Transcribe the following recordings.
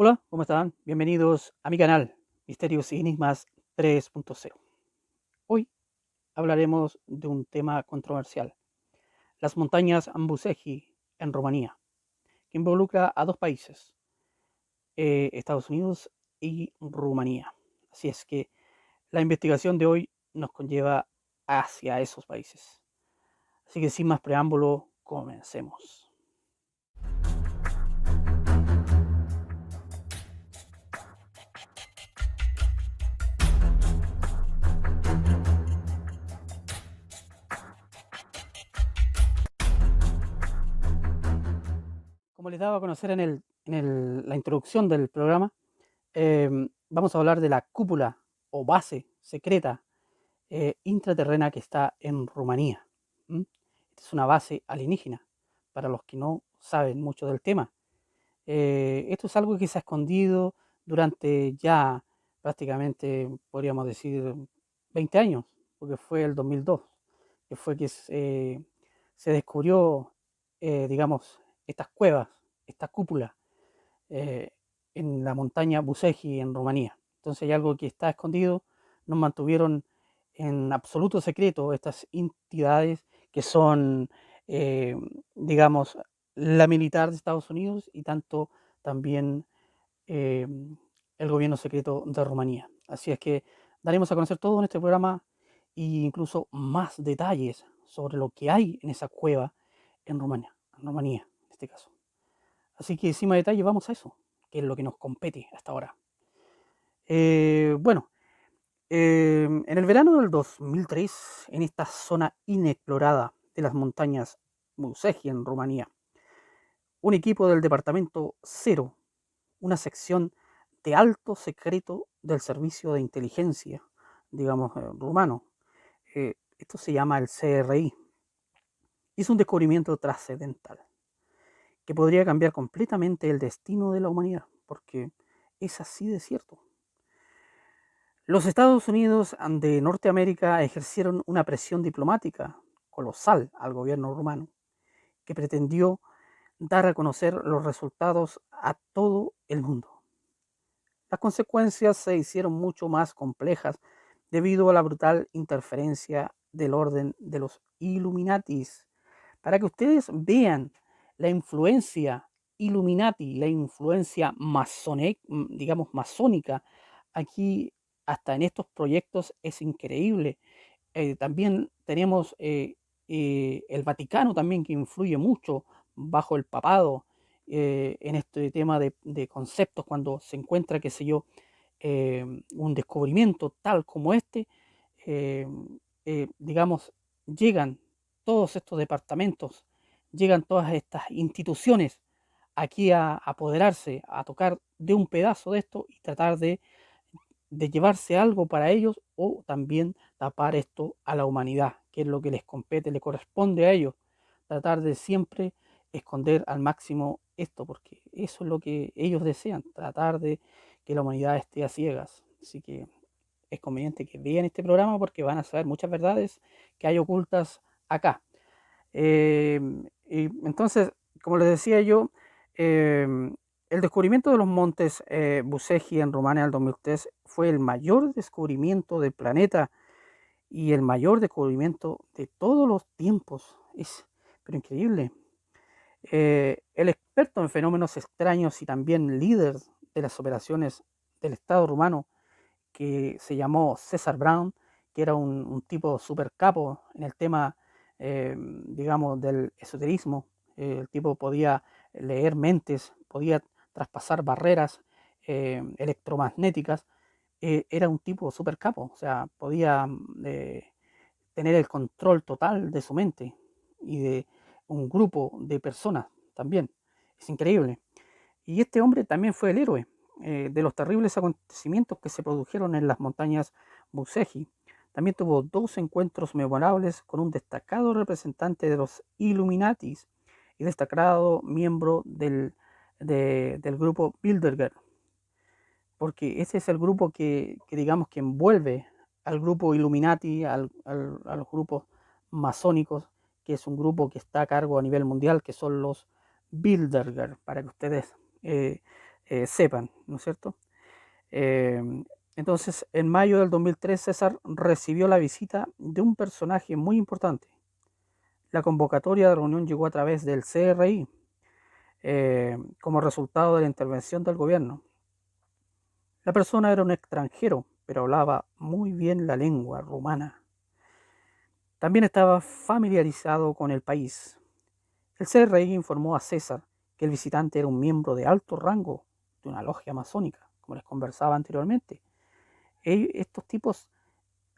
Hola, ¿cómo están? Bienvenidos a mi canal, Misterios y Enigmas 3.0. Hoy hablaremos de un tema controversial, las montañas Ambusegi en Rumanía, que involucra a dos países, Estados Unidos y Rumanía. Así es que la investigación de hoy nos conlleva hacia esos países. Así que sin más preámbulo, comencemos. Como les daba a conocer la introducción del programa, vamos a hablar de la cúpula o base secreta intraterrena que está en Rumanía. ¿M? Esta es una base alienígena, para los que no saben mucho del tema. Esto es algo que se ha escondido durante ya prácticamente, podríamos decir, 20 años, porque fue el 2002, que fue que se descubrió, digamos, estas cuevas, esta cúpula eh, en la montaña Buseji en Rumanía. Entonces hay algo que está escondido, nos mantuvieron en absoluto secreto estas entidades que son, eh, digamos, la militar de Estados Unidos y tanto también eh, el gobierno secreto de Rumanía. Así es que daremos a conocer todo en este programa e incluso más detalles sobre lo que hay en esa cueva en Rumanía en este caso. Así que sin más detalle vamos a eso, que es lo que nos compete hasta ahora. Bueno, en el verano del 2003, en esta zona inexplorada de las montañas Musegi en Rumanía, un equipo del Departamento Cero, una sección de alto secreto del Servicio de Inteligencia, digamos, rumano, esto se llama el CRI, hizo un descubrimiento trascendental que podría cambiar completamente el destino de la humanidad, porque es así de cierto. Los Estados Unidos de Norteamérica ejercieron una presión diplomática colosal al gobierno rumano, que pretendió dar a conocer los resultados a todo el mundo. Las consecuencias se hicieron mucho más complejas debido a la brutal interferencia del orden de los Illuminatis. Para que ustedes vean la influencia Illuminati, la influencia digamos masónica, aquí hasta en estos proyectos es increíble. También tenemos el Vaticano también que influye mucho bajo el papado en este tema de conceptos cuando se encuentra, qué sé yo, un descubrimiento tal como este, eh, digamos, llegan todos estos departamentos, llegan todas estas instituciones aquí a apoderarse, a tocar de un pedazo de esto y tratar de llevarse algo para ellos o también tapar esto a la humanidad, que es lo que les compete, le corresponde a ellos, tratar de siempre esconder al máximo esto, porque eso es lo que ellos desean, tratar de que la humanidad esté a ciegas. Así que es conveniente que vean este programa porque van a saber muchas verdades que hay ocultas acá. Eh, y entonces, como les decía yo, eh, el descubrimiento de los montes Buseji en Rumania en el 2003 fue el mayor descubrimiento del planeta y el mayor descubrimiento de todos los tiempos. Es pero increíble. El experto en fenómenos extraños y también líder de las operaciones del Estado rumano, que se llamó César Brown, que era un tipo super capo en el tema, digamos, del esoterismo. El tipo podía leer mentes, podía traspasar barreras electromagnéticas. Era un tipo super capo, o sea, podía tener el control total de su mente y de un grupo de personas también. Es increíble. Y este hombre también fue el héroe de los terribles acontecimientos que se produjeron en las montañas Buseji. También tuvo dos encuentros memorables con un destacado representante de los Illuminatis y destacado miembro del grupo Bilderberg, porque ese es el grupo que digamos que envuelve al grupo Illuminati, a los grupos masónicos, que es un grupo que está a cargo a nivel mundial, que son los Bilderberg, para que ustedes sepan, ¿no es cierto? Eh, entonces, en mayo del 2003, César recibió la visita de un personaje muy importante. La convocatoria de reunión llegó a través del CRI, como resultado de la intervención del gobierno. La persona era un extranjero, pero hablaba muy bien la lengua rumana. También estaba familiarizado con el país. El CRI informó a César que el visitante era un miembro de alto rango de una logia masónica, como les conversaba anteriormente. Estos tipos,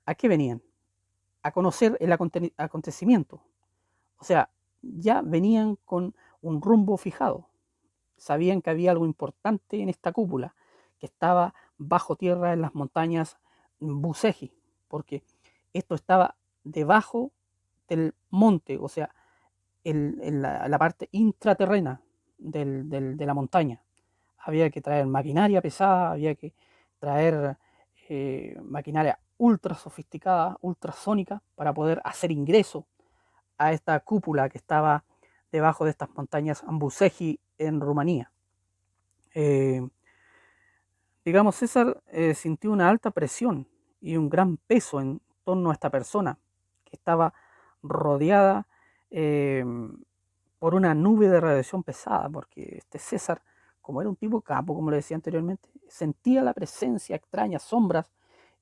¿a qué venían? A conocer el acontecimiento. O sea, ya venían con un rumbo fijado. Sabían que había algo importante en esta cúpula, que estaba bajo tierra en las montañas Buseji, porque esto estaba debajo del monte, o sea, en la parte intraterrena de la montaña. Había que traer maquinaria pesada, había que traer maquinaria ultra sofisticada, ultrasónica, para poder hacer ingreso a esta cúpula que estaba debajo de estas montañas Ambuseji en Rumanía. Eh, digamos, César sintió una alta presión y un gran peso en torno a esta persona que estaba rodeada eh, por una nube de radiación pesada, porque este César, como era un tipo capo, como le decía anteriormente, sentía la presencia extraña, sombras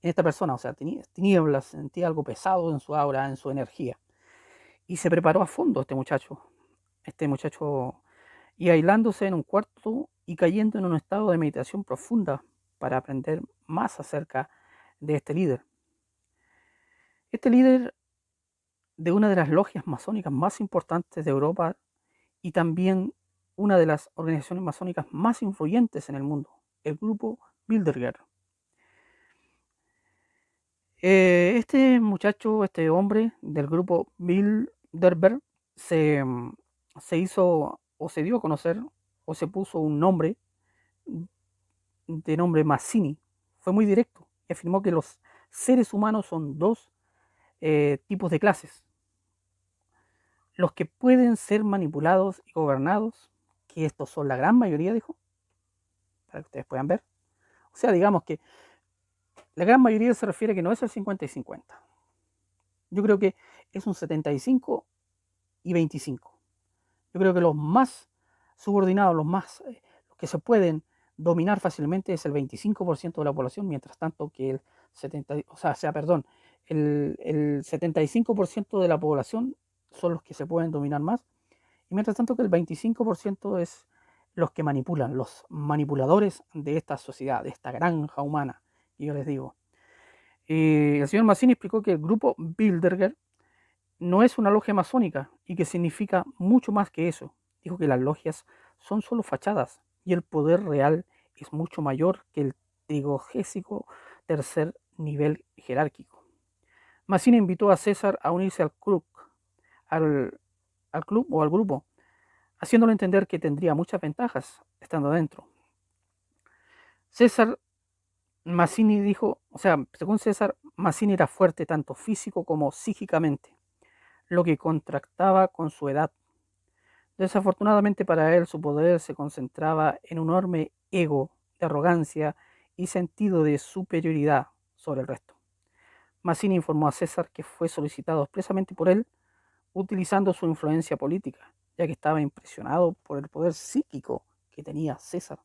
en esta persona, o sea, tenía tinieblas, sentía algo pesado en su aura, en su energía. Y se preparó a fondo este muchacho, y aislándose en un cuarto y cayendo en un estado de meditación profunda para aprender más acerca de este líder. Este líder de una de las logias masónicas más importantes de Europa y también una de las organizaciones masónicas más influyentes en el mundo, el grupo Bilderberg. Este muchacho, este hombre del grupo Bilderberg, se, se hizo o se dio a conocer o se puso un nombre de nombre Mazzini. Fue muy directo y afirmó que los seres humanos son dos tipos de clases. Los que pueden ser manipulados y gobernados, que estos son la gran mayoría, dijo, para que ustedes puedan ver. O sea, digamos que la gran mayoría se refiere que no es el 50 y 50. Yo creo que es un 75 y 25. Yo creo que los más subordinados, los que se pueden dominar fácilmente es el 25% de la población, mientras tanto que el 70, perdón, el 75% de la población son los que se pueden dominar más, y mientras tanto que el 25% es los que manipulan, los manipuladores de esta sociedad, de esta granja humana, que yo les digo. El señor Mazzini explicó que el grupo Bilderberg no es una logia masónica y que significa mucho más que eso. Dijo que las logias son solo fachadas y el poder real es mucho mayor que el trigogésico tercer nivel jerárquico. Mazzini invitó a César a unirse al, al club o al grupo, haciéndole entender que tendría muchas ventajas estando dentro. César Mazzini dijo, o sea, según César, Mazzini era fuerte tanto físico como psíquicamente, lo que contrastaba con su edad. Desafortunadamente para él, su poder se concentraba en un enorme ego de arrogancia y sentido de superioridad sobre el resto. Mazzini informó a César que fue solicitado expresamente por él, utilizando su influencia política, ya que estaba impresionado por el poder psíquico que tenía César.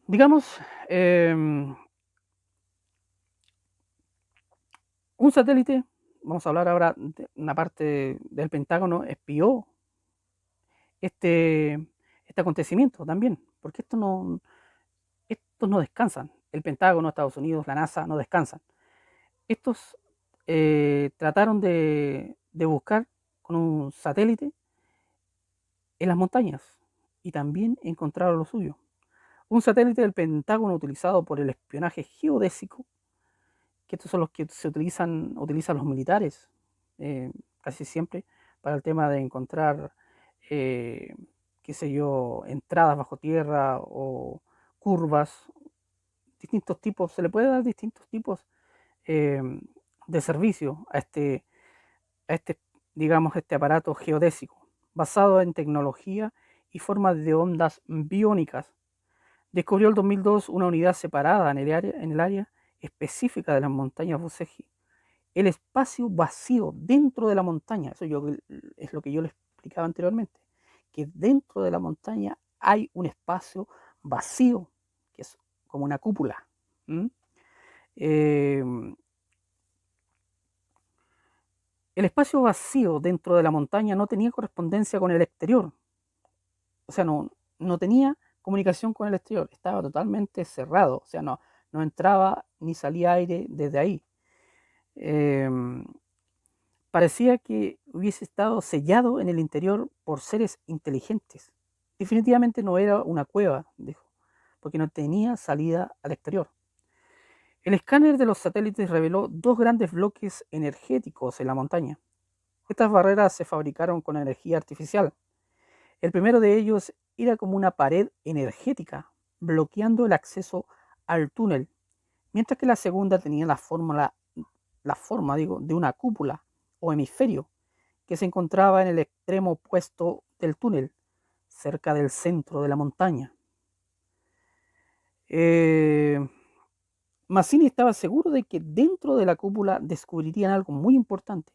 Digamos, un satélite, vamos a hablar ahora de una parte del Pentágono, espió este, este acontecimiento también, porque estos no descansan. El Pentágono, Estados Unidos, la NASA no descansan. Estos trataron de buscar con un satélite en las montañas y también encontraron lo suyo. Un satélite del Pentágono utilizado por el espionaje geodésico, que estos son los que utilizan los militares casi siempre para el tema de encontrar, eh, qué sé yo, entradas bajo tierra o curvas, distintos tipos, se le puede dar distintos tipos eh, de servicio a este, digamos, este aparato geodésico, basado en tecnología y forma de ondas biónicas. Descubrió en 2002 una unidad separada en el área específica de las montañas Buseji, el espacio vacío dentro de la montaña. Es lo que yo les explicaba anteriormente, que dentro de la montaña hay un espacio vacío, que es como una cúpula. Eh, el espacio vacío dentro de la montaña no tenía correspondencia con el exterior, o sea, no tenía comunicación con el exterior, estaba totalmente cerrado, o sea, no entraba ni salía aire desde ahí. Eh, Parecía que hubiese estado sellado en el interior por seres inteligentes. Definitivamente no era una cueva, dijo, porque no tenía salida al exterior. El escáner de los satélites reveló dos grandes bloques energéticos en la montaña. Estas barreras se fabricaron con energía artificial. El primero de ellos era como una pared energética, bloqueando el acceso al túnel, mientras que la segunda tenía la forma de una cúpula o hemisferio que se encontraba en el extremo opuesto del túnel, cerca del centro de la montaña. Mazzini estaba seguro de que dentro de la cúpula descubrirían algo muy importante.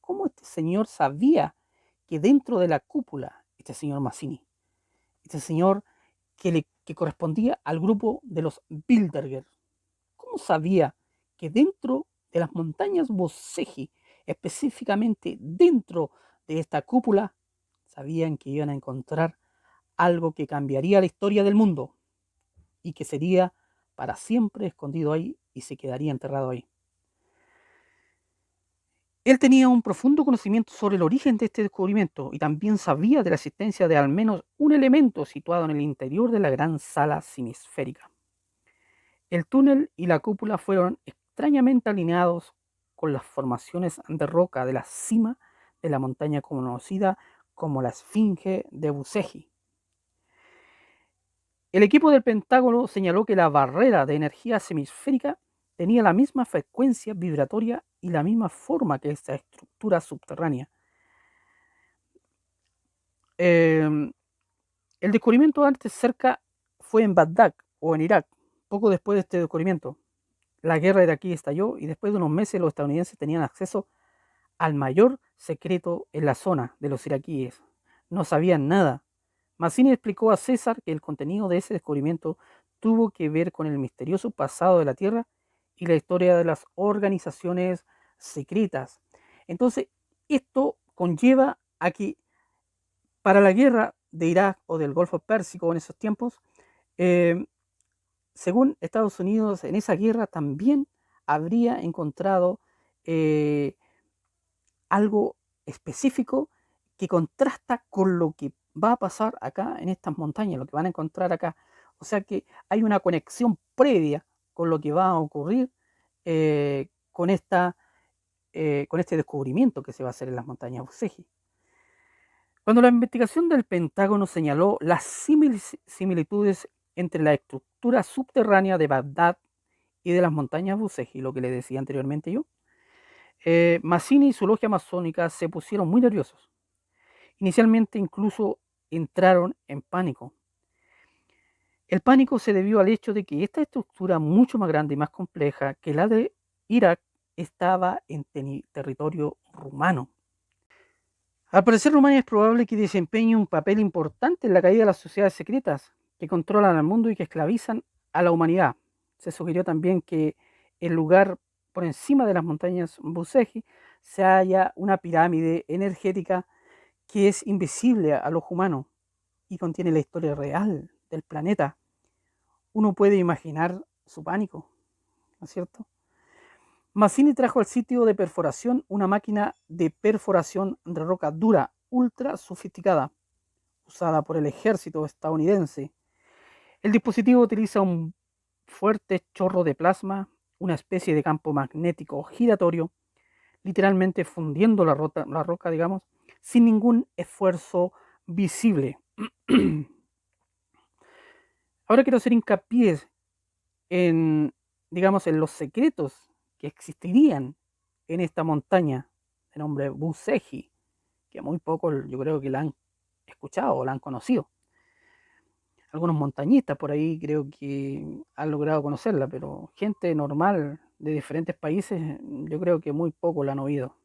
¿Cómo este señor sabía que dentro de la cúpula, este señor Mazzini, este señor que correspondía al grupo de los Bilderberg, cómo sabía que dentro de las montañas Buseji, específicamente dentro de esta cúpula, sabían que iban a encontrar algo que cambiaría la historia del mundo y que sería para siempre escondido ahí y se quedaría enterrado ahí? Él tenía un profundo conocimiento sobre el origen de este descubrimiento y también sabía de la existencia de al menos un elemento situado en el interior de la gran sala semisférica. El túnel y la cúpula fueron extrañamente alineados con las formaciones de roca de la cima de la montaña conocida como la Esfinge de Buseji. El equipo del Pentágono señaló que la barrera de energía semisférica tenía la misma frecuencia vibratoria y la misma forma que esta estructura subterránea. El descubrimiento antes cerca fue en Bagdad o en Irak, poco después de este descubrimiento. La guerra iraquí estalló y después de unos meses los estadounidenses tenían acceso al mayor secreto en la zona de los iraquíes. No sabían nada. Mazzini explicó a César que el contenido de ese descubrimiento tuvo que ver con el misterioso pasado de la Tierra y la historia de las organizaciones secretas. Entonces, esto conlleva a que para la guerra de Irak o del Golfo Pérsico en esos tiempos, eh, según Estados Unidos, en esa guerra también habría encontrado eh, algo específico que contrasta con lo que va a pasar acá en estas montañas, lo que van a encontrar acá. O sea que hay una conexión previa con lo que va a ocurrir con este descubrimiento que se va a hacer en las montañas Buseji. Cuando la investigación del Pentágono señaló las similitudes entre la estructura subterránea de Bagdad y de las montañas Buseji, lo que le decía anteriormente yo, Mazzini y su logia masónica se pusieron muy nerviosos. Inicialmente incluso entraron en pánico. El pánico se debió al hecho de que esta estructura mucho más grande y más compleja que la de Irak estaba en territorio rumano. Al parecer, Rumania es probable que desempeñe un papel importante en la caída de las sociedades secretas que controlan al mundo y que esclavizan a la humanidad. Se sugirió también que el lugar por encima de las montañas Buseji se halla una pirámide energética que es invisible a los humanos y contiene la historia real del planeta. Uno puede imaginar su pánico, ¿no es cierto? Mazzini trajo al sitio de perforación una máquina de perforación de roca dura, ultra sofisticada, usada por el ejército estadounidense. El dispositivo utiliza un fuerte chorro de plasma, una especie de campo magnético giratorio, literalmente fundiendo la roca, digamos, sin ningún esfuerzo visible. Ahora quiero hacer hincapié en, digamos, en los secretos que existirían en esta montaña de nombre Buseji, que muy poco yo creo que la han escuchado o la han conocido. Algunos montañistas por ahí creo que han logrado conocerla, pero gente normal de diferentes países yo creo que muy poco la han oído.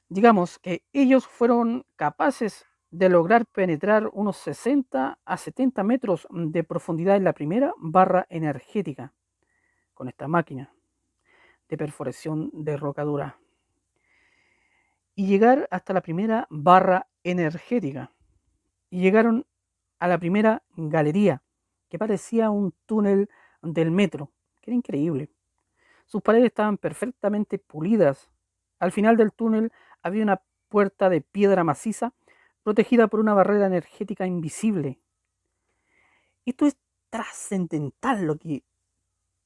Digamos que ellos fueron capaces de lograr penetrar unos 60 a 70 metros de profundidad en la primera barra energética con esta máquina de perforación de roca dura y llegar hasta la primera barra energética. Y llegaron a la primera galería, que parecía un túnel del metro, que era increíble. Sus paredes estaban perfectamente pulidas. Al final del túnel había una puerta de piedra maciza protegida por una barrera energética invisible. Esto es trascendental lo que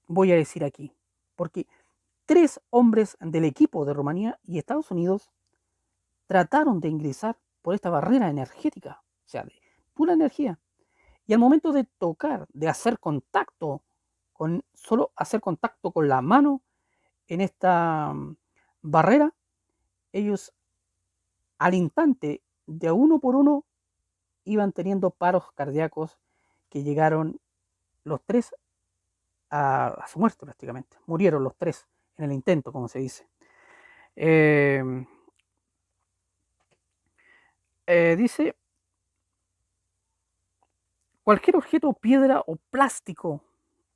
voy a decir aquí, porque 3 hombres del equipo de Rumanía y Estados Unidos trataron de ingresar por esta barrera energética, o sea, de pura energía. Y al momento de tocar, de hacer contacto, solo hacer contacto con la mano en esta barrera, ellos al instante, de uno por uno, iban teniendo paros cardíacos que llegaron los 3 a su muerte prácticamente. Murieron los 3 en el intento, como se dice. Eh, dice, cualquier objeto, piedra o plástico,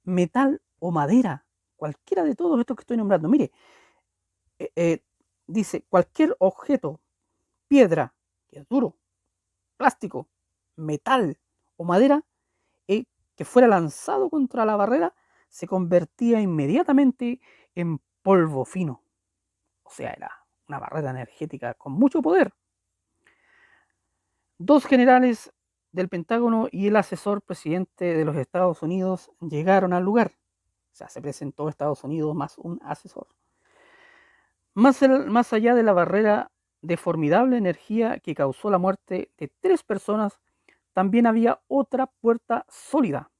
metal o madera, cualquiera de todos estos que estoy nombrando, mire, eh, eh, dice, cualquier objeto, piedra, que es duro, plástico, metal o madera, que fuera lanzado contra la barrera, se convertía inmediatamente en polvo fino. O sea, era una barrera energética con mucho poder. 2 generales del Pentágono y el asesor presidente de los Estados Unidos llegaron al lugar. O sea, se presentó Estados Unidos más un asesor. Más allá de la barrera de formidable energía que causó la muerte de 3 personas, también había otra puerta sólida.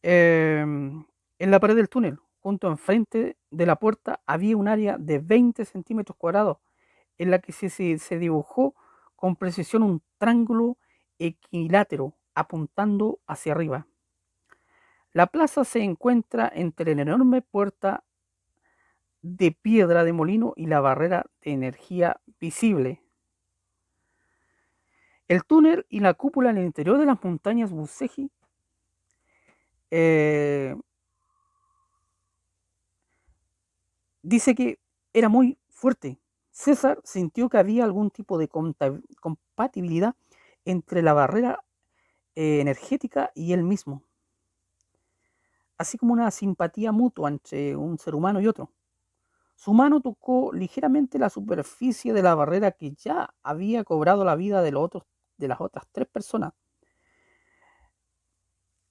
En la pared del túnel, junto enfrente de la puerta, había un área de 20 centímetros cuadrados en la que se dibujó con precisión un triángulo equilátero apuntando hacia arriba. La plaza se encuentra entre la enorme puerta de piedra de molino y la barrera de energía visible. El túnel y la cúpula en el interior de las montañas Buceji dice que era muy fuerte. César sintió que había algún tipo de compatibilidad entre la barrera energética y él mismo, así como una simpatía mutua entre un ser humano y otro. Su mano tocó ligeramente la superficie de la barrera que ya había cobrado la vida de las otras 3 personas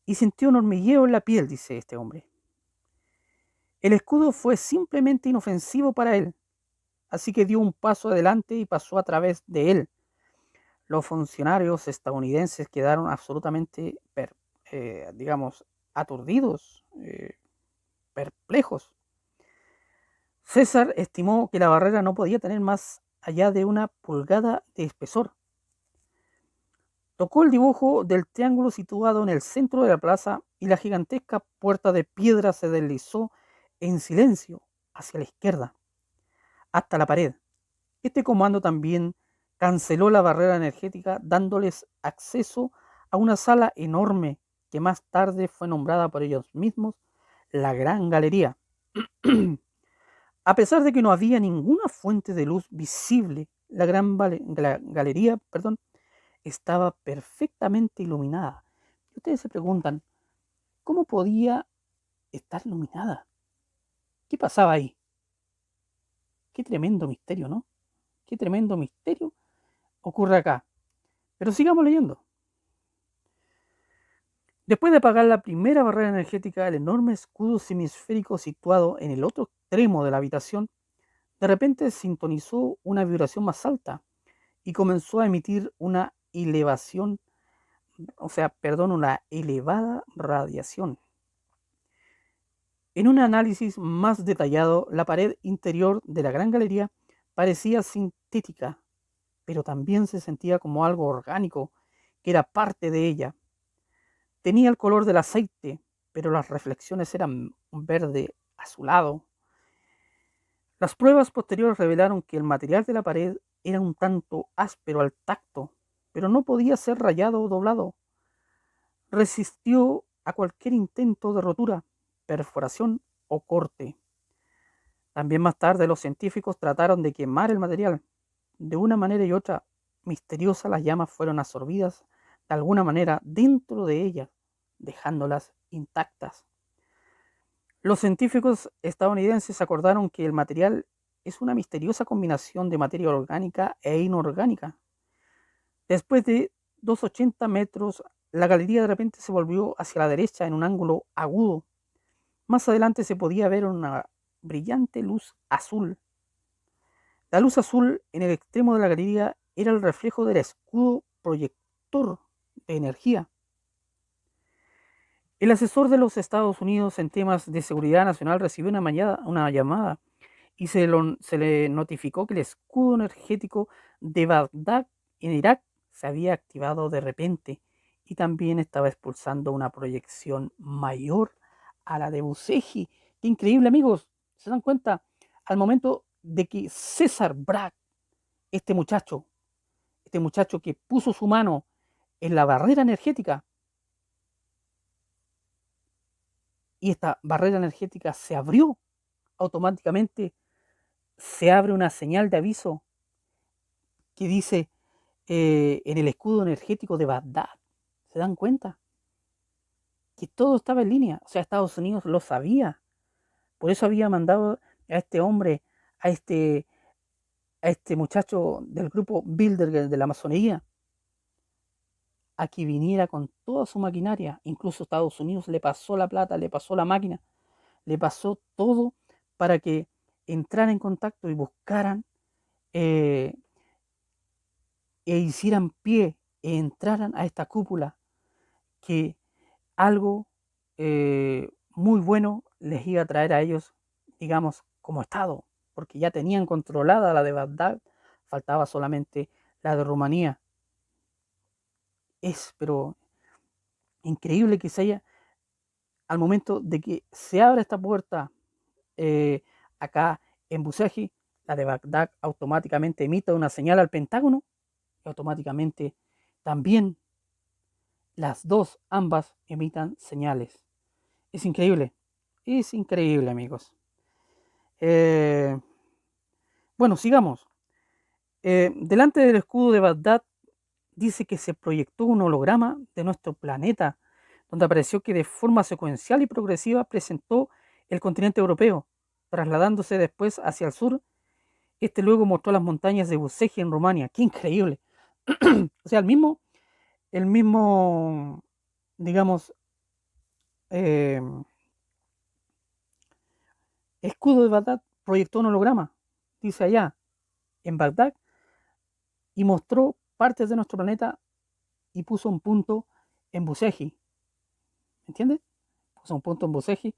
y sintió un hormigueo en la piel, dice este hombre. El escudo fue simplemente inofensivo para él, así que dio un paso adelante y pasó a través de él. Los funcionarios estadounidenses quedaron absolutamente, digamos, aturdidos, perplejos. César estimó que la barrera no podía tener más allá de 1 pulgada de espesor. Tocó el dibujo del triángulo situado en el centro de la plaza y la gigantesca puerta de piedra se deslizó en silencio hacia la izquierda, hasta la pared. Este comando también canceló la barrera energética, dándoles acceso a una sala enorme que más tarde fue nombrada por ellos mismos la Gran Galería. A pesar de que no había ninguna fuente de luz visible, la Galería, estaba perfectamente iluminada. Ustedes se preguntan, ¿cómo podía estar iluminada? ¿Qué pasaba ahí? Qué tremendo misterio, ¿no? Qué tremendo misterio ocurre acá. Pero sigamos leyendo. Después de apagar la primera barrera energética, el enorme escudo semisférico situado en el otro extremo de la habitación, de repente sintonizó una vibración más alta y comenzó a emitir una una elevada radiación. En un análisis más detallado, la pared interior de la Gran Galería parecía sintética, pero también se sentía como algo orgánico, que era parte de ella. Tenía el color del aceite, pero las reflexiones eran un verde azulado. Las pruebas posteriores revelaron que el material de la pared era un tanto áspero al tacto, pero no podía ser rayado o doblado. Resistió a cualquier intento de rotura, perforación o corte. También más tarde los científicos trataron de quemar el material. De una manera y otra misteriosa las llamas fueron absorbidas de alguna manera dentro de ellas, dejándolas intactas. Los científicos estadounidenses acordaron que el material es una misteriosa combinación de materia orgánica e inorgánica. Después de 280 metros, la galería de repente se volvió hacia la derecha en un ángulo agudo. Más adelante se podía ver una brillante luz azul. La luz azul en el extremo de la galería era el reflejo del escudo proyector de energía. El asesor de los Estados Unidos en temas de seguridad nacional recibió una llamada y se le notificó que el escudo energético de Bagdad en Irak se había activado de repente y también estaba expulsando una proyección mayor a la de Buseji. ¡Qué increíble, amigos! ¿Se dan cuenta? Al momento de que César Bragg, este muchacho que puso su mano en la barrera energética, y esta barrera energética se abrió, automáticamente se abre una señal de aviso que dice en el escudo energético de Bagdad. ¿Se dan cuenta? Que todo estaba en línea. O sea, Estados Unidos lo sabía. Por eso había mandado a este hombre, a este, a este muchacho del grupo Bilderberg de la masonería, a que viniera con toda su maquinaria. Incluso Estados Unidos le pasó la plata, le pasó la máquina, le pasó todo para que entraran en contacto y buscaran eh, e hicieran pie e entraran a esta cúpula, que algo muy bueno les iba a traer a ellos, digamos, como Estado, porque ya tenían controlada la de Bagdad, faltaba solamente la de Rumanía. Es, pero increíble que se haya, al momento de que se abra esta puerta eh, acá en Buseji, la de Bagdad automáticamente emite una señal al Pentágono y automáticamente también las dos, ambas, emitan señales. Es increíble, amigos. Eh, bueno, sigamos. Delante del escudo de Bagdad dice que se proyectó un holograma de nuestro planeta, donde apareció que de forma secuencial y progresiva presentó el continente europeo, trasladándose después hacia el sur. Este luego mostró las montañas de Buseji en Rumania. ¡Qué increíble! O sea, el mismo, digamos, eh, escudo de Bagdad proyectó un holograma, dice allá, en Bagdad, y mostró partes de nuestro planeta y puso un punto en Buseji. ¿Entiendes? Puso un punto en Buseji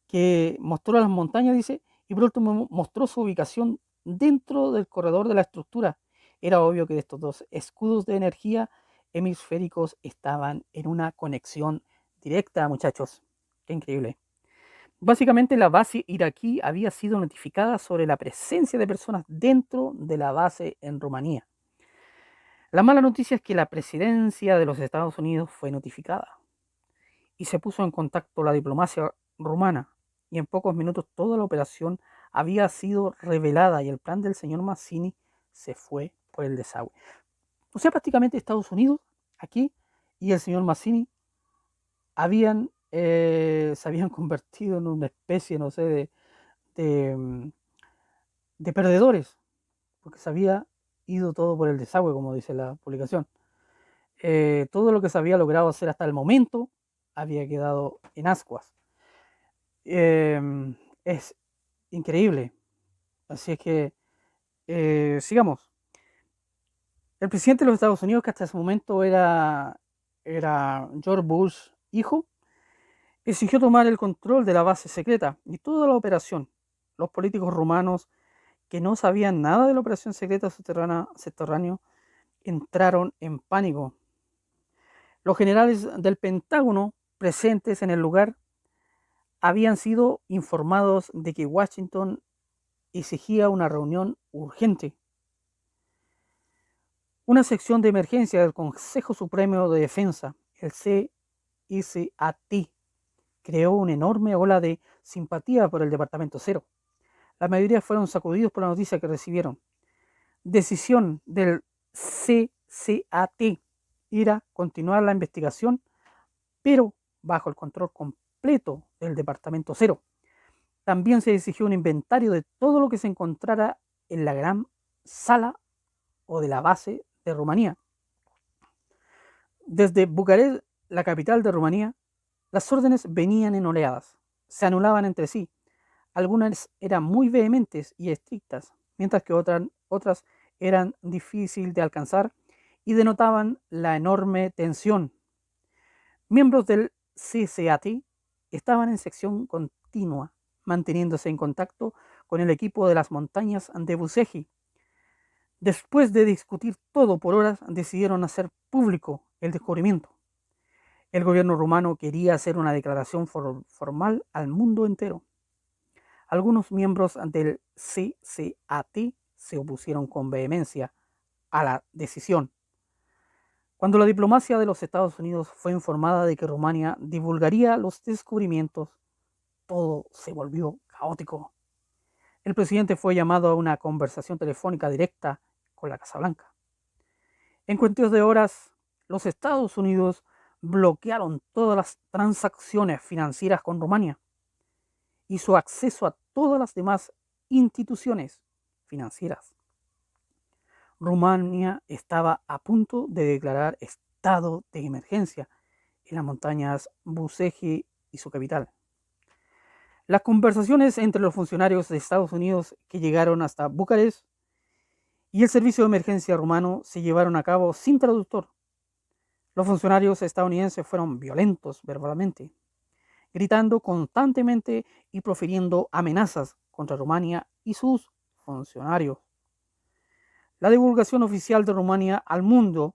que mostró las montañas, dice, y por último mostró su ubicación dentro del corredor de la estructura. Era obvio que estos dos escudos de energía hemisféricos estaban en una conexión directa, muchachos. Qué increíble. Básicamente la base iraquí había sido notificada sobre la presencia de personas dentro de la base en Rumanía. La mala noticia es que la presidencia de los Estados Unidos fue notificada y se puso en contacto la diplomacia rumana, y en pocos minutos toda la operación había sido revelada y el plan del señor Mazzini se fue por el desagüe. O sea, prácticamente Estados Unidos aquí y el señor Mazzini se habían convertido en una especie, no sé, de, de perdedores, porque se había ido todo por el desagüe, como dice la publicación. Todo lo que se había logrado hacer hasta el momento había quedado en ascuas. Es increíble. Así es que sigamos. El presidente de los Estados Unidos, que hasta ese momento era George Bush hijo, exigió tomar el control de la base secreta y toda la operación. Los políticos rumanos que no sabían nada de la operación secreta subterránea entraron en pánico. Los generales del Pentágono presentes en el lugar habían sido informados de que Washington exigía una reunión urgente. Una sección de emergencia del Consejo Supremo de Defensa, el CSAT, creó una enorme ola de simpatía por el Departamento Cero. La mayoría fueron sacudidos por la noticia que recibieron. Decisión del CSAT era continuar la investigación, pero bajo el control completo del Departamento Cero. También se exigió un inventario de todo lo que se encontrara en la gran sala o de la base de Rumanía. Desde Bucarest, la capital de Rumanía, las órdenes venían en oleadas, se anulaban entre sí. Algunas eran muy vehementes y estrictas, mientras que otras eran difíciles de alcanzar y denotaban la enorme tensión. Miembros del CSAT estaban en sección continua, manteniéndose en contacto con el equipo de las montañas de Buceji. Después de discutir todo por horas, decidieron hacer público el descubrimiento. El gobierno rumano quería hacer una declaración formal al mundo entero. Algunos miembros del CSAT se opusieron con vehemencia a la decisión. Cuando la diplomacia de los Estados Unidos fue informada de que Rumania divulgaría los descubrimientos, todo se volvió caótico. El presidente fue llamado a una conversación telefónica directa con la Casa Blanca. En cuestión de horas, los Estados Unidos bloquearon todas las transacciones financieras con Rumania y su acceso a todas las demás instituciones financieras. Rumania estaba a punto de declarar estado de emergencia en las montañas Buceji y su capital. Las conversaciones entre los funcionarios de Estados Unidos que llegaron hasta Bucarest y el servicio de emergencia rumano se llevaron a cabo sin traductor. Los funcionarios estadounidenses fueron violentos verbalmente, gritando constantemente y profiriendo amenazas contra Rumania y sus funcionarios. La divulgación oficial de Rumania al mundo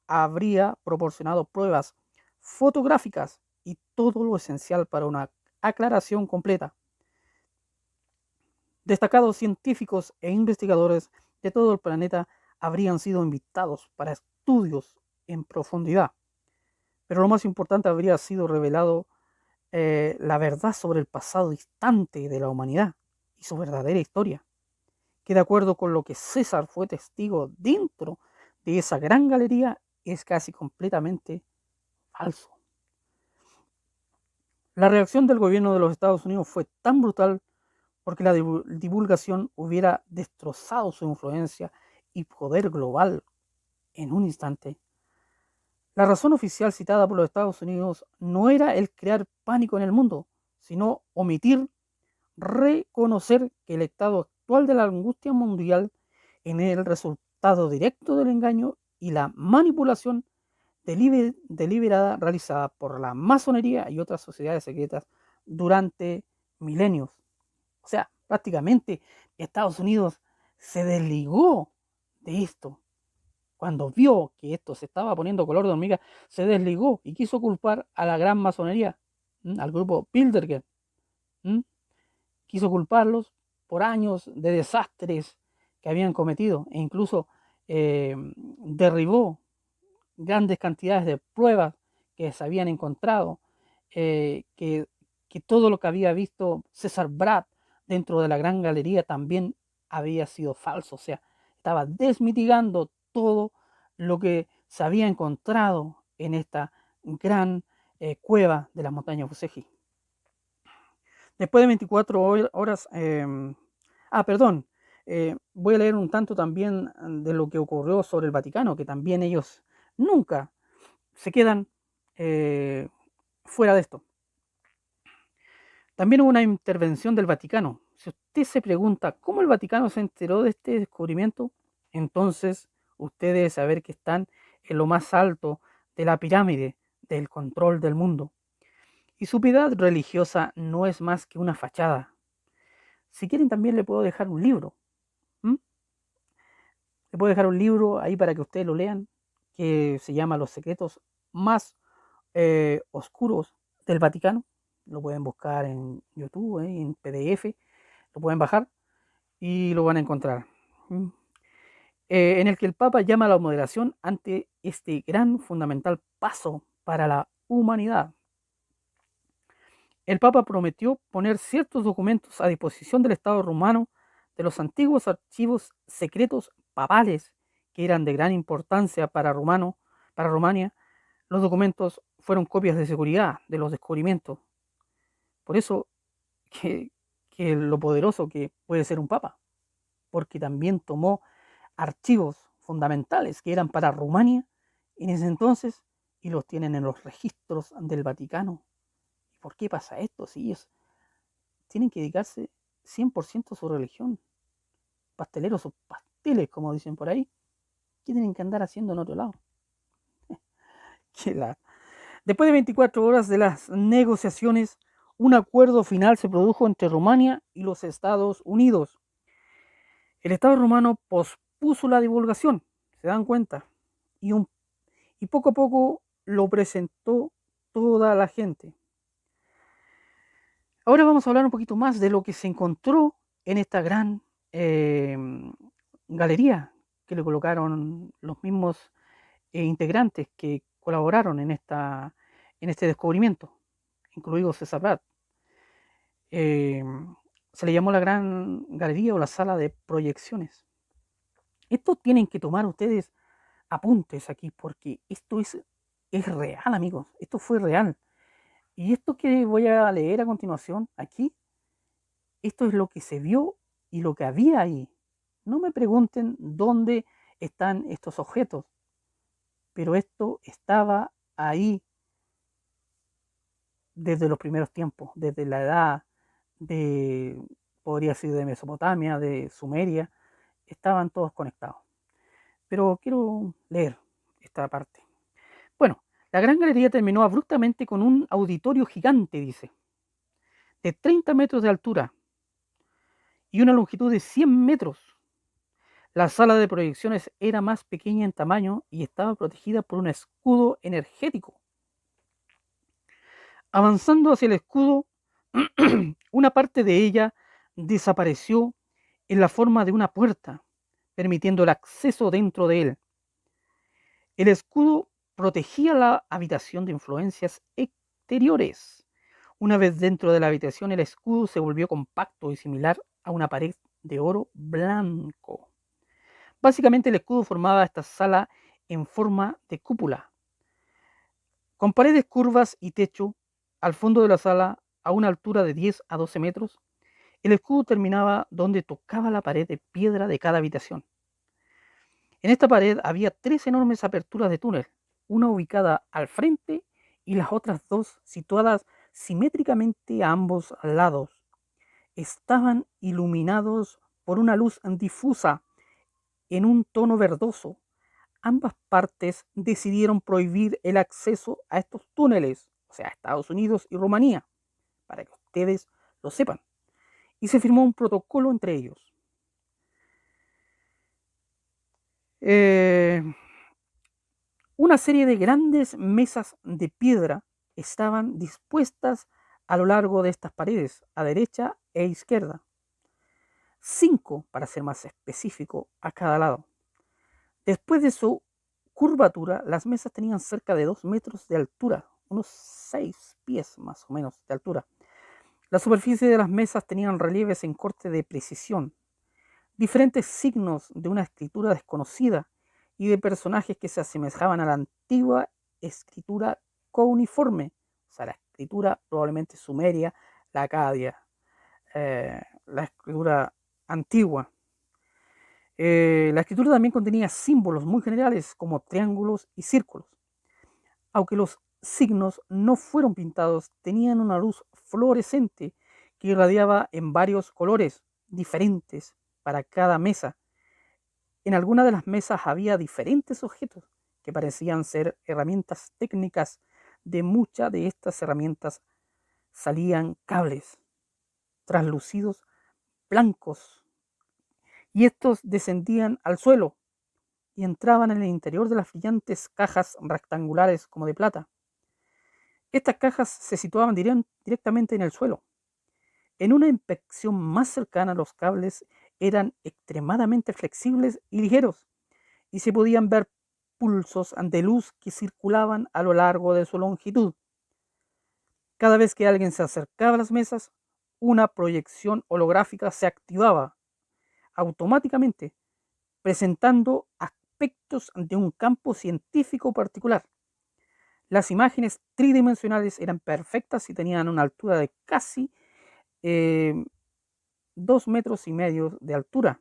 habría proporcionado pruebas fotográficas y todo lo esencial para una aclaración completa. Destacados científicos e investigadores de todo el planeta habrían sido invitados para estudios en profundidad, pero lo más importante habría sido revelado la verdad sobre el pasado distante de la humanidad y su verdadera historia, que de acuerdo con lo que César fue testigo dentro de esa gran galería es casi completamente falso. La reacción del gobierno de los Estados Unidos fue tan brutal porque la divulgación hubiera destrozado su influencia y poder global en un instante. La razón oficial citada por los Estados Unidos no era el crear pánico en el mundo, sino omitir reconocer que el estado actual de la angustia mundial es el resultado directo del engaño y la manipulación deliberada realizada por la masonería y otras sociedades secretas durante milenios. O sea, prácticamente Estados Unidos se desligó de esto. Cuando vio que esto se estaba poniendo color de hormiga, se desligó y quiso culpar a la gran masonería, al grupo Bilderberg. Quiso culparlos por años de desastres que habían cometido e incluso derribó grandes cantidades de pruebas que se habían encontrado, que todo lo que había visto César Bratt dentro de la Gran Galería también había sido falso, o sea, estaba desmitigando todo lo que se había encontrado en esta gran cueva de las montañas Buceji. Después de 24 horas, voy a leer un tanto también de lo que ocurrió sobre el Vaticano, que también ellos nunca se quedan fuera de esto. También hubo una intervención del Vaticano. Si usted se pregunta cómo el Vaticano se enteró de este descubrimiento, entonces usted debe saber que están en lo más alto de la pirámide del control del mundo. Y su piedad religiosa no es más que una fachada. Si quieren también le puedo dejar un libro Les puedo dejar un libro ahí para que ustedes lo lean, que se llama Los secretos más oscuros del Vaticano. Lo pueden buscar en YouTube, en PDF, lo pueden bajar y lo van a encontrar. ¿Mm? En el que el Papa llama a la moderación ante este gran fundamental paso para la humanidad. El Papa prometió poner ciertos documentos a disposición del Estado rumano de los antiguos archivos secretos papales que eran de gran importancia para Rumania. Los documentos fueron copias de seguridad de los descubrimientos. Por eso que, que lo poderoso que puede ser un papa, porque también tomó archivos fundamentales que eran para Rumania en ese entonces y los tienen en los registros del Vaticano. ¿Y por qué pasa esto? Si ellos tienen que dedicarse 100% a su religión, pasteleros o pasteles, como dicen por ahí, ¿qué tienen que andar haciendo en otro lado? Después de 24 horas de las negociaciones, un acuerdo final se produjo entre Rumania y los Estados Unidos. El Estado rumano pospuso la divulgación, se dan cuenta, y, y poco a poco lo presentó toda la gente. Ahora vamos a hablar un poquito más de lo que se encontró en esta gran eh, galería que le colocaron los mismos integrantes que colaboraron en este descubrimiento, incluido César Prat. Se le llamó la gran galería o la sala de proyecciones. Esto tienen que tomar ustedes apuntes aquí porque esto es real, amigos. Esto fue real. Y esto que voy a leer a continuación aquí, esto es lo que se vio y lo que había ahí. No me pregunten dónde están estos objetos, pero esto estaba ahí desde los primeros tiempos, desde la edad de, podría ser de Mesopotamia, de Sumeria, estaban todos conectados. Pero quiero leer esta parte. Bueno, la gran galería terminó abruptamente con un auditorio gigante, dice, de 30 metros de altura y una longitud de 100 metros. La sala de proyecciones era más pequeña en tamaño y estaba protegida por un escudo energético. Avanzando hacia el escudo, una parte de ella desapareció en la forma de una puerta, permitiendo el acceso dentro de él. El escudo protegía la habitación de influencias exteriores. Una vez dentro de la habitación, el escudo se volvió compacto y similar a una pared de oro blanco. Básicamente, el escudo formaba esta sala en forma de cúpula, con paredes curvas y techo. Al fondo de la sala, a una altura de 10 a 12 metros, el escudo terminaba donde tocaba la pared de piedra de cada habitación. En esta pared había 3 enormes aperturas de túnel, una ubicada al frente y las otras 2 situadas simétricamente a ambos lados. Estaban iluminados por una luz difusa en un tono verdoso. Ambas partes decidieron prohibir el acceso a estos túneles, o sea, Estados Unidos y Rumanía, para que ustedes lo sepan. Y se firmó un protocolo entre ellos. Una serie de grandes mesas de piedra estaban dispuestas a lo largo de estas paredes, a derecha e izquierda. 5, para ser más específico, a cada lado. Después de su curvatura, las mesas tenían cerca de 2 metros de altura, unos 6 pies más o menos de altura. La superficie de las mesas tenían relieves en corte de precisión, diferentes signos de una escritura desconocida y de personajes que se asemejaban a la antigua escritura cuneiforme, o sea, la escritura probablemente sumeria, la acadia, la escritura antigua. La escritura también contenía símbolos muy generales como triángulos y círculos. Aunque los signos no fueron pintados, tenían una luz fluorescente que irradiaba en varios colores diferentes para cada mesa. En algunas de las mesas había diferentes objetos que parecían ser herramientas técnicas. De muchas de estas herramientas salían cables translúcidos blancos y estos descendían al suelo y entraban en el interior de las brillantes cajas rectangulares como de plata. Estas cajas se situaban directamente en el suelo. En una inspección más cercana, los cables eran extremadamente flexibles y ligeros, y se podían ver pulsos de luz que circulaban a lo largo de su longitud. Cada vez que alguien se acercaba a las mesas, una proyección holográfica se activaba automáticamente, presentando aspectos de un campo científico particular. Las imágenes tridimensionales eran perfectas y tenían una altura de casi 2,5 metros de altura.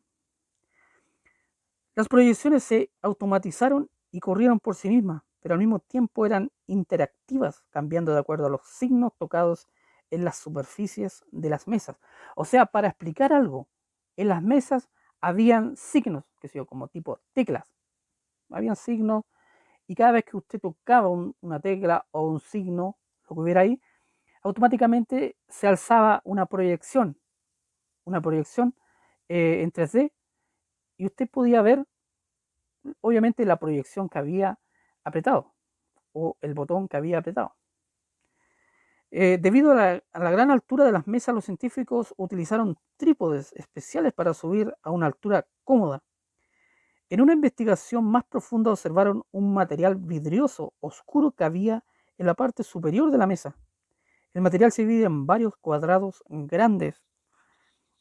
Las proyecciones se automatizaron y corrieron por sí mismas, pero al mismo tiempo eran interactivas, cambiando de acuerdo a los signos tocados en las superficies de las mesas. O sea, para explicar algo, en las mesas habían signos, que sé yo, como tipo teclas. Habían signos y cada vez que usted tocaba una tecla o un signo, lo que hubiera ahí, automáticamente se alzaba una proyección en 3D, y usted podía ver obviamente la proyección que había apretado o el botón que había apretado. Debido a la gran altura de las mesas, los científicos utilizaron trípodes especiales para subir a una altura cómoda. En una investigación más profunda observaron un material vidrioso oscuro que había en la parte superior de la mesa. El material se divide en varios cuadrados grandes,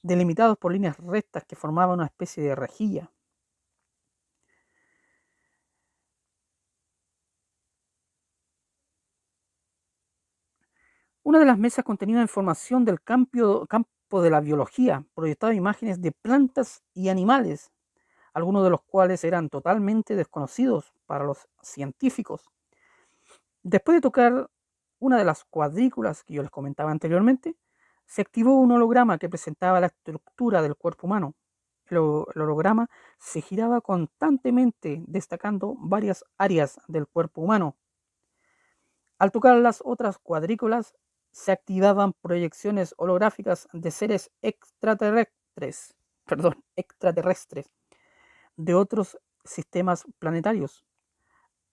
delimitados por líneas rectas que formaban una especie de rejilla. Una de las mesas contenía información del campo de la biología, proyectaba imágenes de plantas y animales, algunos de los cuales eran totalmente desconocidos para los científicos. Después de tocar una de las cuadrículas que yo les comentaba anteriormente, se activó un holograma que presentaba la estructura del cuerpo humano. El holograma se giraba constantemente, destacando varias áreas del cuerpo humano. Al tocar las otras cuadrículas, se activaban proyecciones holográficas de seres extraterrestres de otros sistemas planetarios.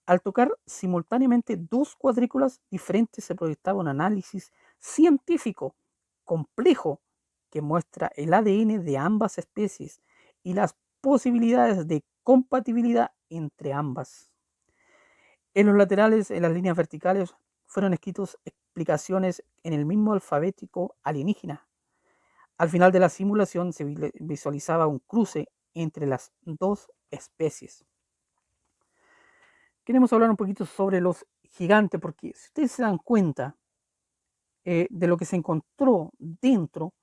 Al tocar simultáneamente dos cuadrículas diferentes, se proyectaba un análisis científico complejo que muestra el ADN de ambas especies y las posibilidades de compatibilidad entre ambas. En los laterales, en las líneas verticales, fueron escritas explicaciones en el mismo alfabético alienígena. Al final de la simulación se visualizaba un cruce entre las dos especies. Queremos hablar un poquito sobre los gigantes, porque si ustedes se dan cuenta de lo que se encontró dentro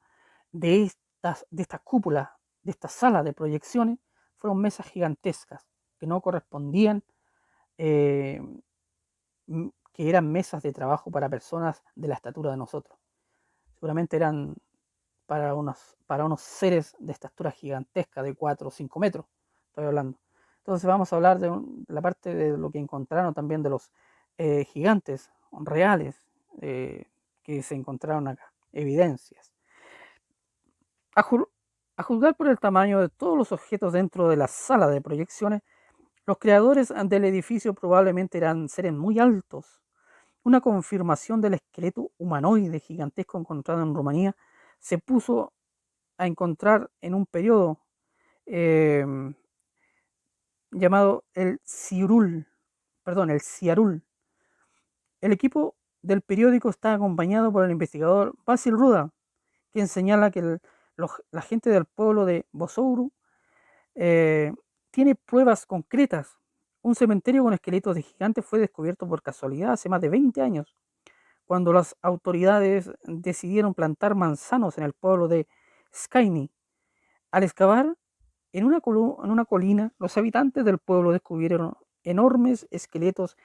de estas cúpulas, de esta sala de proyecciones, fueron mesas gigantescas que no correspondían, eh, que eran mesas de trabajo para personas de la estatura de nosotros. Seguramente eran para unos seres de estatura gigantesca de 4 o 5 metros, estoy hablando. Entonces vamos a hablar de la parte de lo que encontraron también de los gigantes reales que se encontraron acá, evidencias. A, a juzgar por el tamaño de todos los objetos dentro de la sala de proyecciones, los creadores del edificio probablemente eran seres muy altos. Una confirmación del esqueleto humanoide gigantesco encontrado en Rumanía se puso a encontrar en un periodo eh, llamado el Ciarul. El equipo del periódico está acompañado por el investigador Basil Ruda, quien señala que la gente del pueblo de Bosouru eh, tiene pruebas concretas. Un cementerio con esqueletos de gigantes fue descubierto por casualidad hace más de 20 años, cuando las autoridades decidieron plantar manzanos en el pueblo de Skyny. Al excavar en una colina, los habitantes del pueblo descubrieron enormes esqueletos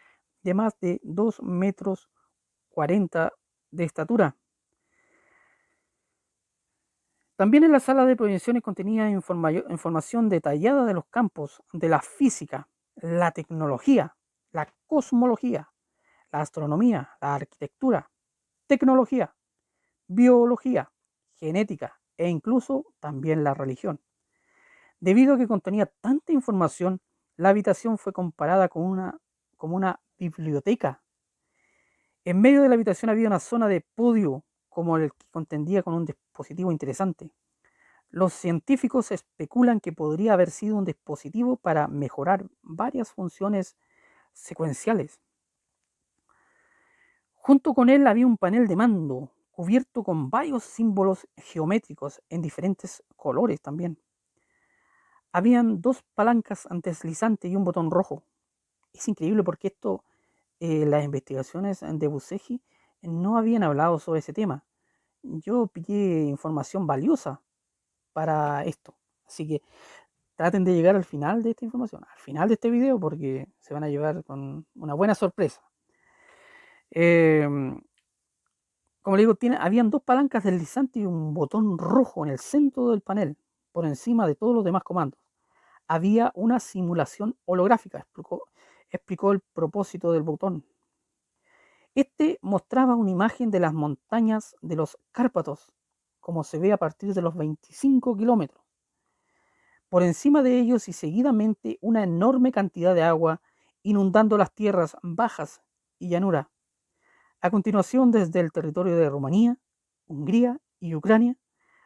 de más de 2,40 metros de estatura. También en la sala de proyecciones contenía información detallada de los campos de la física, la tecnología, la cosmología, la astronomía, la arquitectura, tecnología, biología, genética e incluso también la religión. Debido a que contenía tanta información, la habitación fue comparada como una biblioteca. En medio de la habitación había una zona de podio, como el que contendía con un dispositivo interesante. Los científicos especulan que podría haber sido un dispositivo para mejorar varias funciones secuenciales. Junto con él había un panel de mando cubierto con varios símbolos geométricos en diferentes colores también. Habían dos palancas antideslizantes y un botón rojo. Es increíble porque las investigaciones de Buseji no habían hablado sobre ese tema. Yo pillé información valiosa para esto. Así que traten de llegar al final de esta información, al final de este video, porque se van a llevar con una buena sorpresa. Como le digo, habían dos palancas deslizantes y un botón rojo en el centro del panel, por encima de todos los demás comandos. Había una simulación holográfica, explicó el propósito del botón. Este mostraba una imagen de las montañas de los Cárpatos, como se ve a partir de los 25 kilómetros. Por encima de ellos y seguidamente una enorme cantidad de agua inundando las tierras bajas y llanura. A continuación, desde el territorio de Rumanía, Hungría y Ucrania,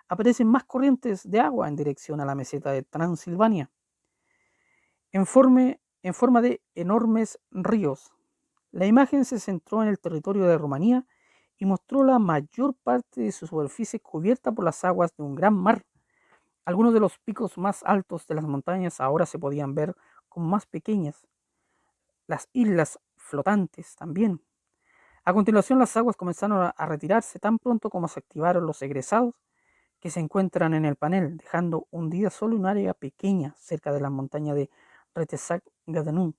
aparecen más corrientes de agua en dirección a la meseta de Transilvania, en forma de enormes ríos. La imagen se centró en el territorio de Rumanía y mostró la mayor parte de su superficie cubierta por las aguas de un gran mar. Algunos de los picos más altos de las montañas ahora se podían ver como más pequeñas. Las islas flotantes también. A continuación, las aguas comenzaron a retirarse tan pronto como se activaron los egresados que se encuentran en el panel, dejando hundida solo un área pequeña cerca de la montaña de Retesac-Gadenum,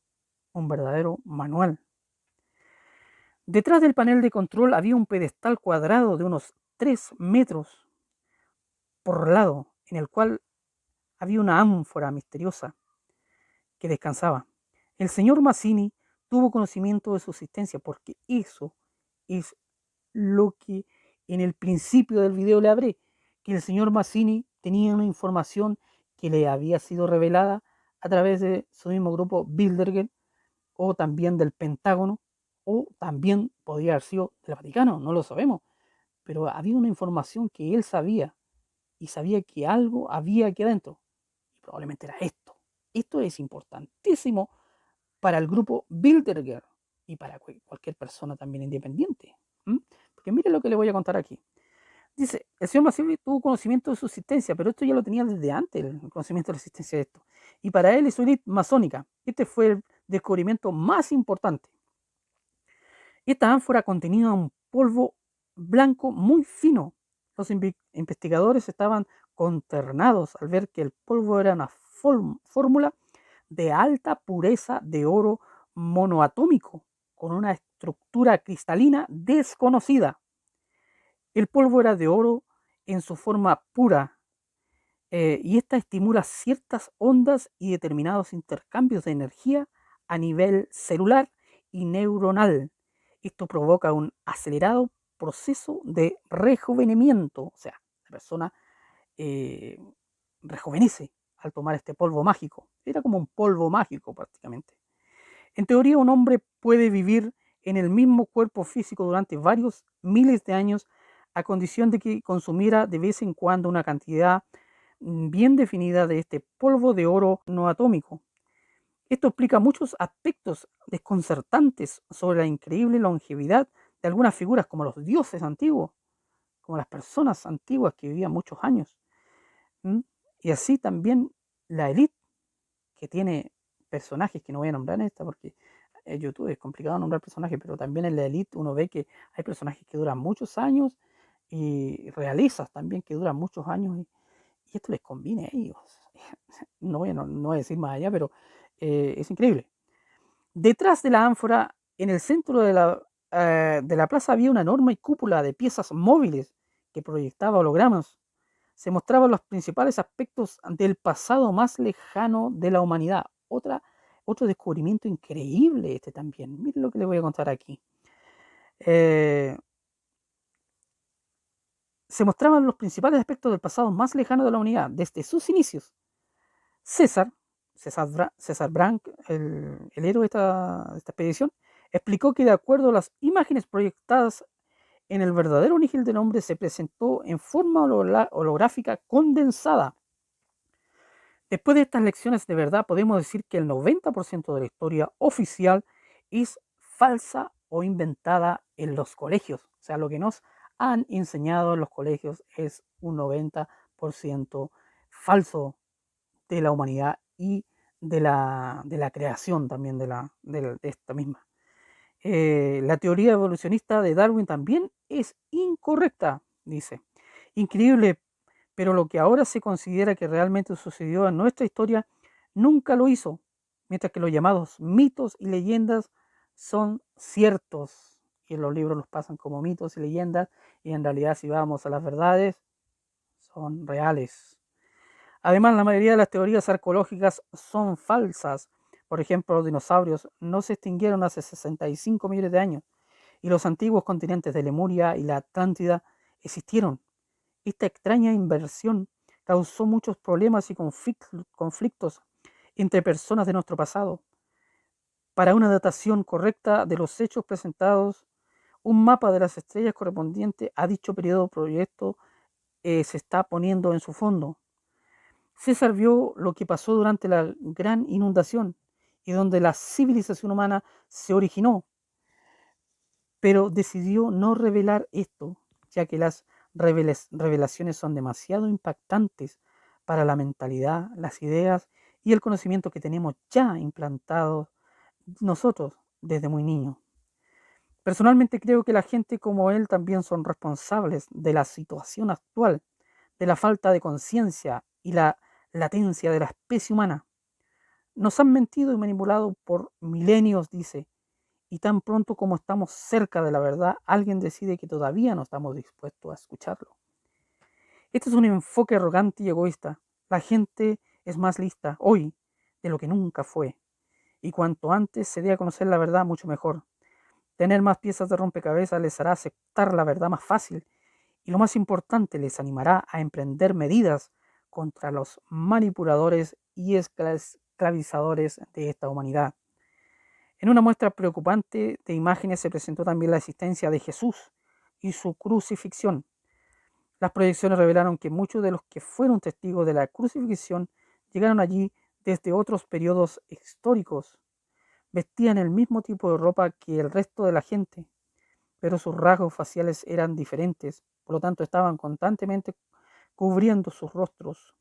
un verdadero manual. Detrás del panel de control había un pedestal cuadrado de unos 3 metros por lado, en el cual había una ánfora misteriosa que descansaba. El señor Mazzini tuvo conocimiento de su existencia porque eso es lo que en el principio del video le hablé, que el señor Mazzini tenía una información que le había sido revelada a través de su mismo grupo Bilderberg, o también del Pentágono, o también podría haber sido del Vaticano, no lo sabemos, pero había una información que él sabía y sabía que algo había aquí adentro, y probablemente era esto. Esto es importantísimo para el grupo Bilderberg y para cualquier persona también independiente. Porque mire lo que le voy a contar aquí. Dice, el señor Mazzini tuvo conocimiento de su existencia, pero esto ya lo tenía desde antes, el conocimiento de la existencia de esto. Y para él y su élite masónica, este fue el descubrimiento más importante. Esta ánfora contenía un polvo blanco muy fino. Los investigadores estaban consternados al ver que el polvo era una fórmula de alta pureza de oro monoatómico, con una estructura cristalina desconocida. El polvo era de oro en su forma pura, y esta estimula ciertas ondas y determinados intercambios de energía a nivel celular y neuronal. Esto provoca un acelerado proceso de rejuvenimiento, o sea, la persona eh, rejuvenece al tomar este polvo mágico. Era como un polvo mágico prácticamente. En teoría, un hombre puede vivir en el mismo cuerpo físico durante varios miles de años a condición de que consumiera de vez en cuando una cantidad bien definida de este polvo de oro no atómico. Esto explica muchos aspectos desconcertantes sobre la increíble longevidad de algunas figuras como los dioses antiguos, como las personas antiguas que vivían muchos años. Y así también la élite, que tiene personajes que no voy a nombrar en esta porque en YouTube es complicado nombrar personajes, pero también en la élite uno ve que hay personajes que duran muchos años y realizas también que duran muchos años y esto les conviene a ellos. No voy a decir más allá, pero es increíble. Detrás de la ánfora, en el centro de la plaza, había una enorme cúpula de piezas móviles que proyectaba hologramas. Se mostraban los principales aspectos del pasado más lejano de la humanidad. Otro descubrimiento increíble este también. Miren lo que les voy a contar aquí. Se mostraban los principales aspectos del pasado más lejano de la humanidad desde sus inicios. César, César Brandt, el héroe de esta expedición, explicó que de acuerdo a las imágenes proyectadas en el verdadero origen del hombre se presentó en forma holográfica condensada. Después de estas lecciones de verdad podemos decir que el 90% de la historia oficial es falsa o inventada en los colegios. O sea, lo que nos han enseñado en los colegios es un 90% falso de la humanidad y de la creación también de esta misma. La teoría evolucionista de Darwin también es incorrecta, dice. Increíble, pero lo que ahora se considera que realmente sucedió en nuestra historia nunca lo hizo, mientras que los llamados mitos y leyendas son ciertos. Y en los libros los pasan como mitos y leyendas, y en realidad si vamos a las verdades, son reales. Además, la mayoría de las teorías arqueológicas son falsas. Por ejemplo, los dinosaurios no se extinguieron hace 65 millones de años y los antiguos continentes de Lemuria y la Atlántida existieron. Esta extraña inversión causó muchos problemas y conflictos entre personas de nuestro pasado. Para una datación correcta de los hechos presentados, un mapa de las estrellas correspondiente a dicho periodo proyecto se está poniendo en su fondo. César vio lo que pasó durante la gran inundación y donde la civilización humana se originó, pero decidió no revelar esto, ya que las revelaciones son demasiado impactantes para la mentalidad, las ideas y el conocimiento que tenemos ya implantados nosotros desde muy niños. Personalmente creo que la gente como él también son responsables de la situación actual, de la falta de conciencia y la latencia de la especie humana. Nos han mentido y manipulado por milenios, dice, y tan pronto como estamos cerca de la verdad, alguien decide que todavía no estamos dispuestos a escucharlo. Este es un enfoque arrogante y egoísta. La gente es más lista hoy de lo que nunca fue, y cuanto antes se dé a conocer la verdad, mucho mejor. Tener más piezas de rompecabezas les hará aceptar la verdad más fácil, y lo más importante, les animará a emprender medidas contra los manipuladores y esclavizadores de esta humanidad. En una muestra preocupante de imágenes se presentó también la existencia de Jesús y su crucifixión. Las proyecciones revelaron que muchos de los que fueron testigos de la crucifixión llegaron allí desde otros periodos históricos. Vestían el mismo tipo de ropa que el resto de la gente, pero sus rasgos faciales eran diferentes, por lo tanto estaban constantemente cubriendo sus rostros.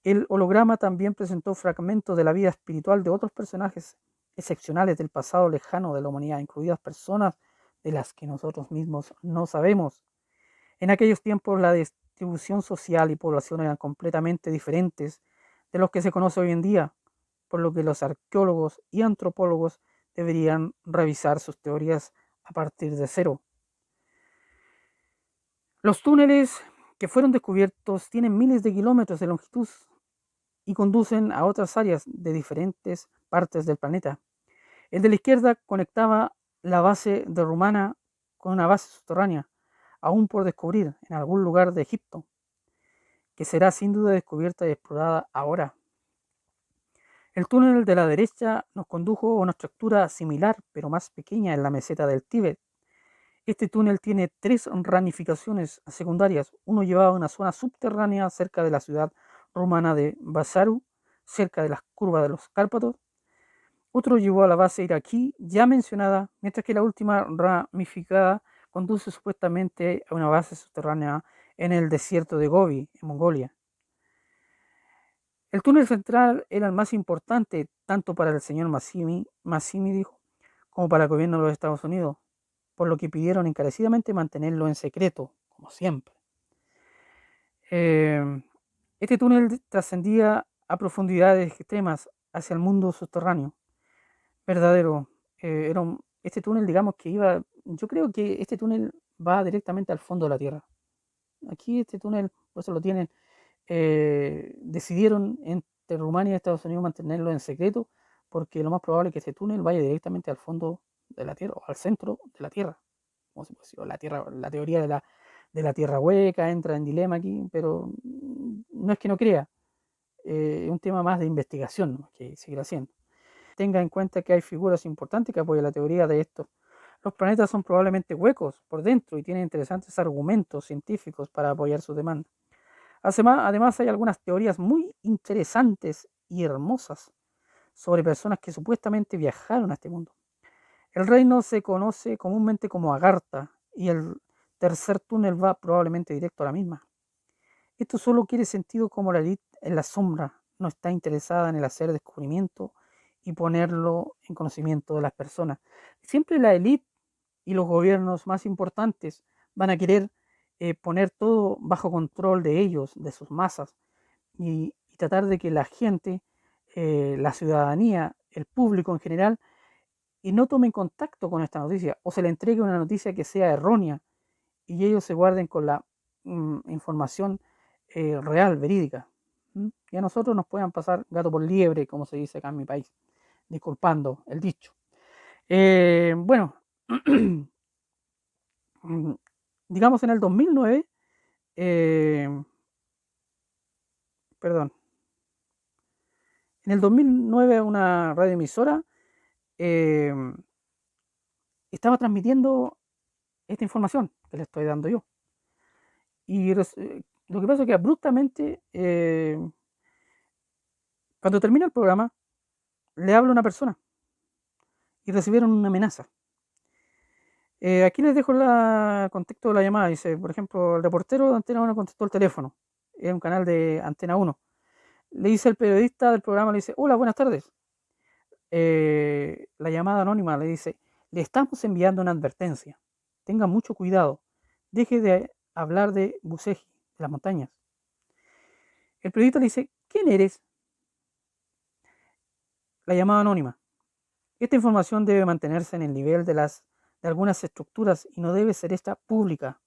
El holograma también presentó fragmentos de la vida espiritual de otros personajes excepcionales del pasado lejano de la humanidad, incluidas personas de las que nosotros mismos no sabemos. En aquellos tiempos la distribución social y población eran completamente diferentes de los que se conoce hoy en día, por lo que los arqueólogos y antropólogos deberían revisar sus teorías a partir de cero. Los túneles que fueron descubiertos tienen miles de kilómetros de longitud y conducen a otras áreas de diferentes partes del planeta. El de la izquierda conectaba la base de Rumana con una base subterránea, aún por descubrir en algún lugar de Egipto, que será sin duda descubierta y explorada ahora. El túnel de la derecha nos condujo a una estructura similar, pero más pequeña en la meseta del Tíbet. Este túnel tiene 3 ramificaciones secundarias. Uno llevaba a una zona subterránea cerca de la ciudad rumana de Basaru, cerca de las curvas de los Cárpatos. Otro llevó a la base iraquí ya mencionada, mientras que la última ramificada conduce supuestamente a una base subterránea en el desierto de Gobi, en Mongolia. El túnel central era el más importante tanto para el señor Massimi dijo, como para el gobierno de los Estados Unidos, por lo que pidieron encarecidamente mantenerlo en secreto, como siempre. Este túnel trascendía a profundidades extremas hacia el mundo subterráneo, verdadero. Este túnel, digamos que iba, yo creo que este túnel va directamente al fondo de la Tierra. Aquí este túnel, por eso lo tienen, decidieron entre Rumania y Estados Unidos mantenerlo en secreto, porque lo más probable es que este túnel vaya directamente al fondo de la Tierra, o al centro de la Tierra. Como se puede decir, la Tierra, la teoría de la Tierra hueca entra en dilema aquí, pero no es que no crea, es un tema más de investigación, ¿no?, que seguir haciendo. Tenga en cuenta que hay figuras importantes que apoyan la teoría de esto. Los planetas son probablemente huecos por dentro y tienen interesantes argumentos científicos para apoyar su demanda. Además, hay algunas teorías muy interesantes y hermosas sobre personas que supuestamente viajaron a este mundo. El reino se conoce comúnmente como Agartha y el tercer túnel va probablemente directo a la misma. Esto solo quiere sentido como la élite en la sombra no está interesada en el hacer descubrimiento y ponerlo en conocimiento de las personas. Siempre la élite y los gobiernos más importantes van a querer poner todo bajo control de ellos, de sus masas, y tratar de que la gente, la ciudadanía, el público en general, y no tomen contacto con esta noticia o se le entregue una noticia que sea errónea y ellos se guarden con la información real, verídica. Y a nosotros nos puedan pasar gato por liebre, como se dice acá en mi país, disculpando el dicho. Bueno, digamos en el 2009, perdón, en el 2009 una radioemisora estaba transmitiendo esta información que le estoy dando yo. Y lo que pasa es que abruptamente, cuando termina el programa, le habla a una persona y recibieron una amenaza. Aquí les dejo el contexto de la llamada. Dice, por ejemplo, el reportero de Antena 1 contestó el teléfono. Es un canal de Antena 1. Le dice el periodista del programa, le dice, hola, buenas tardes. La llamada anónima le dice, le estamos enviando una advertencia. Tenga mucho cuidado. Deje de hablar de Buceji, de las montañas. El periodista le dice, ¿quién eres? La llamada anónima. Esta información debe mantenerse en el nivel de algunas estructuras y no debe ser esta pública.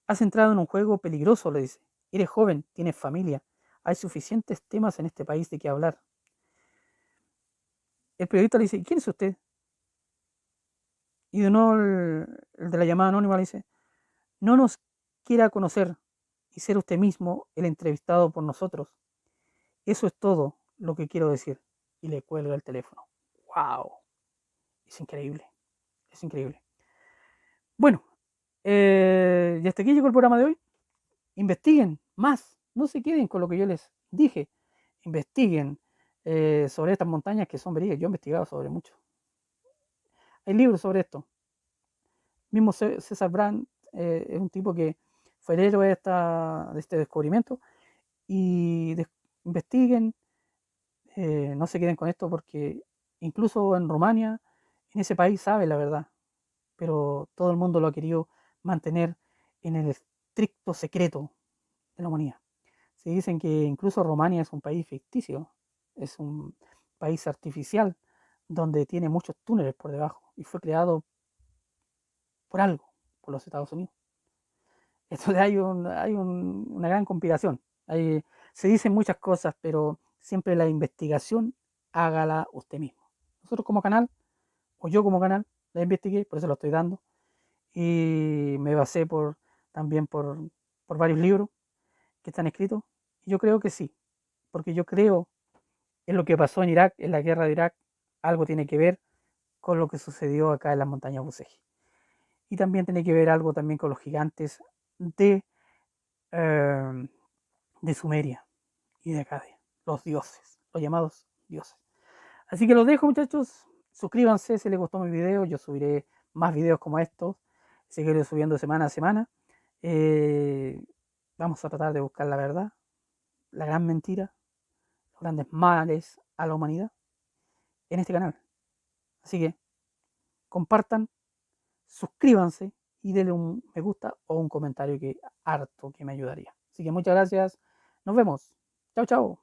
Has entrado en un juego peligroso, le dice. Eres joven, tienes familia. Hay suficientes temas en este país de qué hablar. El periodista le dice, ¿quién es usted? Y de nuevo el de la llamada anónima le dice, no nos quiera conocer y ser usted mismo el entrevistado por nosotros. Eso es todo lo que quiero decir. Y le cuelga el teléfono. ¡Wow! Es increíble. Es increíble. Bueno, y hasta aquí llegó el programa de hoy. Investiguen más. No se queden con lo que yo les dije. Investiguen sobre estas montañas que son verídicas. Yo he investigado sobre mucho. Hay libros sobre esto. Mismo César Brand es un tipo que fue el héroe de este descubrimiento. Y investiguen. No se queden con esto porque incluso en Rumania, en ese país, sabe la verdad. Pero todo el mundo lo ha querido mantener en el estricto secreto de la humanidad. Se dicen que incluso Rumania es un país ficticio, es un país artificial donde tiene muchos túneles por debajo y fue creado por algo, por los Estados Unidos. Entonces una gran conspiración. Se dicen muchas cosas, pero siempre la investigación hágala usted mismo. Nosotros como canal, o yo como canal, la investigué, por eso lo estoy dando. Y me basé también por varios libros que están escritos. Y yo creo que sí, porque yo creo en lo que pasó en Irak, en la guerra de Irak, algo tiene que ver con lo que sucedió acá en las montañas Buceji. Y también tiene que ver algo también con los gigantes eh, de Sumeria y de Acadia, los dioses, los llamados dioses. Así que los dejo, muchachos. Suscríbanse si les gustó mi video. Yo subiré más videos como estos. Seguiré subiendo semana a semana. Vamos a tratar de buscar la verdad, la gran mentira, los grandes males a la humanidad en este canal. Así que compartan, suscríbanse y denle un me gusta o un comentario que harto que me ayudaría. Así que muchas gracias. Nos vemos. Chao, chao.